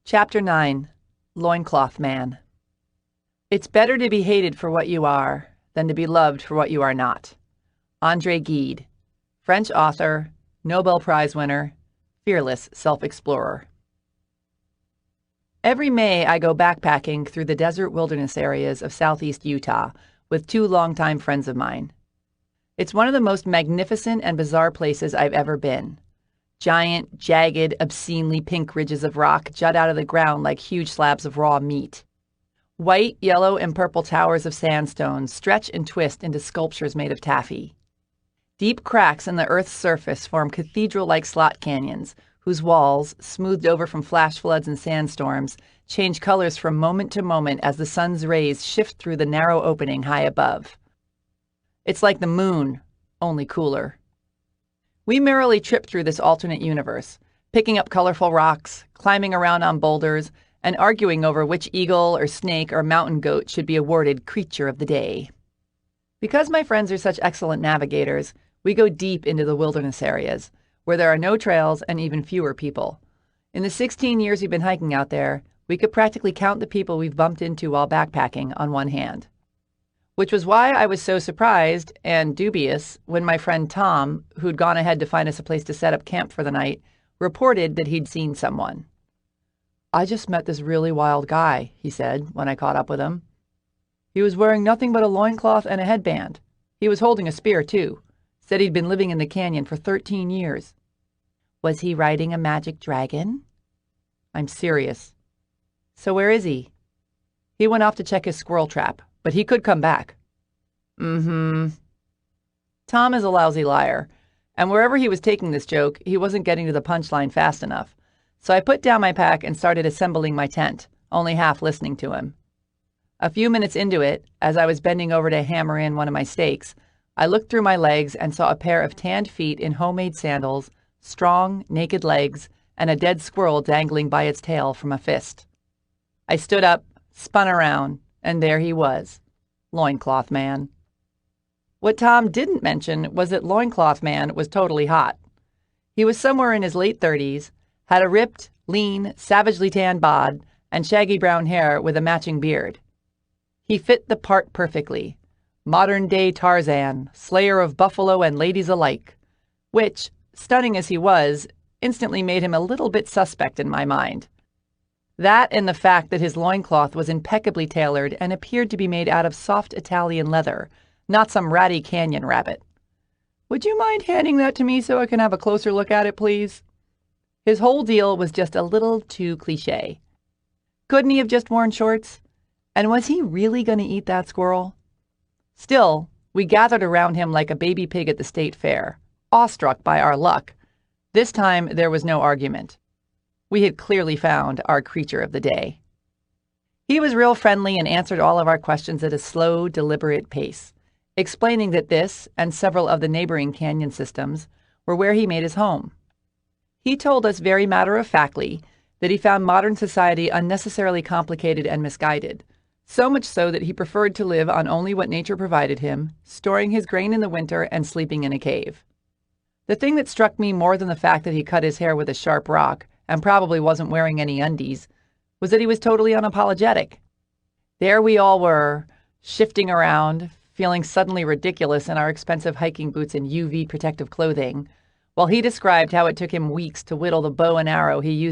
Chapter 9. Loincloth Man. It's better to be hated for what you are than to be loved for what you are not. André Gide, French author, Nobel Prize winner, fearless self-explorer. Every May, I go backpacking through the desert wilderness areas of southeast Utah with two longtime friends of mine. It's one of the most magnificent and bizarre places I've ever been. Giant, jagged, obscenely pink ridges of rock jut out of the ground like huge slabs of raw meat. White, yellow, and purple towers of sandstone stretch and twist into sculptures made of taffy. Deep cracks in the earth's surface form cathedral-like slot canyons, whose walls, smoothed over from flash floods and sandstorms, change colors from moment to moment as the sun's rays shift through the narrow opening high above. It's like the moon, only cooler. We merrily trip through this alternate universe, picking up colorful rocks, climbing around on boulders, and arguing over which eagle or snake or mountain goat should be awarded Creature of the Day. Because my friends are such excellent navigators, we go deep into the wilderness areas, where there are no trails and even fewer people. In the 16 years we've been hiking out there, we could practically count the people we've bumped into while backpacking on one hand. Which was why I was so surprised and dubious when my friend Tom, who'd gone ahead to find us a place to set up camp for the night, reported that he'd seen someone. "I just met this really wild guy," he said when I caught up with him. "He was wearing nothing but a loincloth and a headband. He was holding a spear, too. Said he'd been living in the canyon for 13 years. Was he riding a magic dragon?" "I'm serious." "So where is he?" "He went off to check his squirrel trap, but he could come back." Tom is a lousy liar, and wherever he was taking this joke, he wasn't getting to the punchline fast enough. So I put down my pack and started assembling my tent, only half listening to him. A few minutes into it, as I was bending over to hammer in one of my stakes, I looked through my legs and saw a pair of tanned feet in homemade sandals, strong, naked legs, and a dead squirrel dangling by its tail from a fist. I stood up, spun around, and there he was, Loincloth Man. What Tom didn't mention was that Loincloth Man was totally hot. He was somewhere in his late 30s, had a ripped, lean, savagely tanned bod, and shaggy brown hair with a matching beard. He fit the part perfectly. Modern-day Tarzan, slayer of buffalo and ladies alike, which, stunning as he was, instantly made him a little bit suspect in my mind. That and the fact that his loincloth was impeccably tailored and appeared to be made out of soft Italian leather, not some ratty canyon rabbit. "Would you mind handing that to me so I can have a closer look at it, please?" His whole deal was just a little too cliché. Couldn't he have just worn shorts? And was he really going to eat that squirrel? Still, we gathered around him like a baby pig at the state fair, awestruck by our luck. This time, there was no argument. We had clearly found our Creature of the Day. He was real friendly and answered all of our questions at a slow, deliberate pace, explaining that this and several of the neighboring canyon systems were where he made his home. He told us very matter-of-factly that he found modern society unnecessarily complicated and misguided, so much so that he preferred to live on only what nature provided him, storing his grain in the winter and sleeping in a cave. The thing that struck me more than the fact that he cut his hair with a sharp rock and probably wasn't wearing any undies was that he was totally unapologetic. There we all were, shifting around, feeling suddenly ridiculous in our expensive hiking boots and UV protective clothing, while he described how it took him weeks to whittle the bow and arrow he used